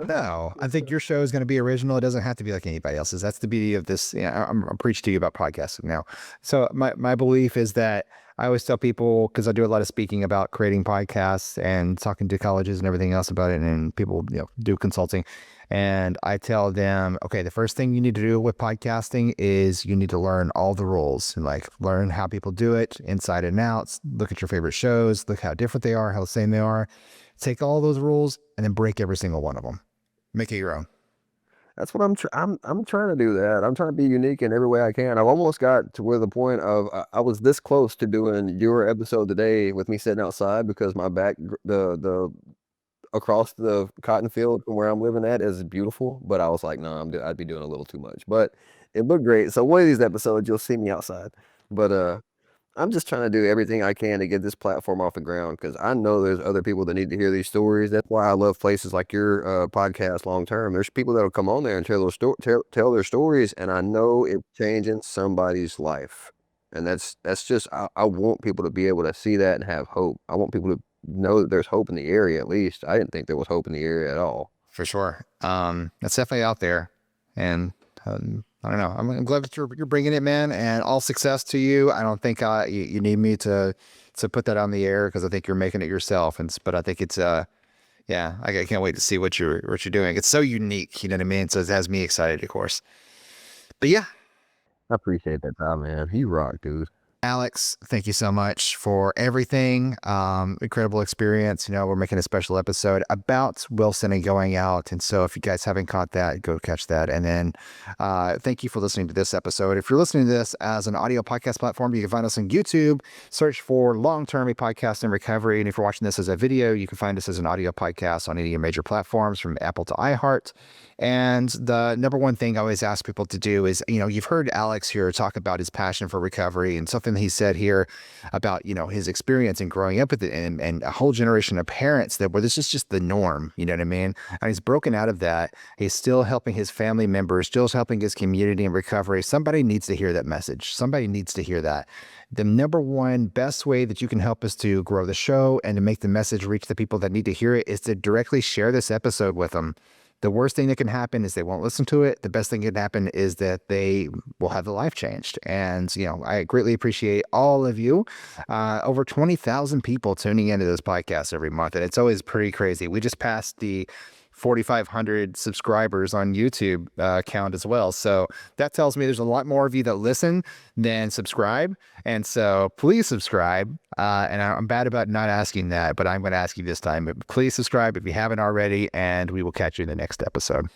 Speaker 2: No, I think your show is going to be original. It doesn't have to be like anybody else's. That's the beauty of this. Yeah, I'm preaching to you about podcasting now. So my belief is that I always tell people, because I do a lot of speaking about creating podcasts and talking to colleges and everything else about it, and people do consulting. And I tell them, okay, the first thing you need to do with podcasting is you need to learn all the rules and like learn how people do it inside and out. Look at your favorite shows, look how different they are, how the same they are. Take all those rules and then break every single one of them. Make it your own.
Speaker 3: That's what I'm trying to do that. I'm trying to be unique in every way I can. I've almost got to where the point of I was this close to doing your episode today with me sitting outside, because my back, the across the cotton field from where I'm living at is beautiful, but I was like, no, I'd be doing a little too much, but it looked great. So one of these episodes, you'll see me outside, but I'm just trying to do everything I can to get this platform off the ground, because I know there's other people that need to hear these stories. That's why I love places like your podcast, Longterm. There's people that'll come on there and tell their stories, and I know it's changing somebody's life. And that's just I want people to be able to see that and have hope. I want people to know that there's hope in the area. At least I didn't think there was hope in the area at all.
Speaker 2: For sure. That's definitely out there. And I don't know. I'm glad that you're bringing it, man, and all success to you. I don't think you need me to put that on the air, because I think you're making it yourself. But I think it's yeah, I can't wait to see what you're doing. It's so unique, you know what I mean? So it has me excited, of course. But yeah,
Speaker 3: I appreciate that time, man. You rock, dude.
Speaker 2: Alex, thank you so much for everything. Incredible experience. We're making a special episode about Wilson and going out. And so if you guys haven't caught that, go catch that. And then thank you for listening to this episode. If you're listening to this as an audio podcast platform, you can find us on YouTube. Search for Long-Term, a Podcast in Recovery. And if you're watching this as a video, you can find us as an audio podcast on any of your major platforms, from Apple to iHeart. And the number one thing I always ask people to do is, you've heard Alex here talk about his passion for recovery, and something something he said here about, his experience and growing up with it, and a whole generation of parents that where this is just the norm, you know what I mean? And he's broken out of that. He's still helping his family members, still helping his community in recovery. Somebody needs to hear that message. Somebody needs to hear that. The number one best way that you can help us to grow the show and to make the message reach the people that need to hear it is to directly share this episode with them. The worst thing that can happen is they won't listen to it. The best thing that can happen is that they will have their life changed. And, I greatly appreciate all of you. Over 20,000 people tuning into this podcast every month. And it's always pretty crazy. We just passed the 4,500 subscribers on YouTube count as well. So that tells me there's a lot more of you that listen than subscribe. And so please subscribe. And I'm bad about not asking that, but I'm going to ask you this time. Please subscribe if you haven't already, and we will catch you in the next episode.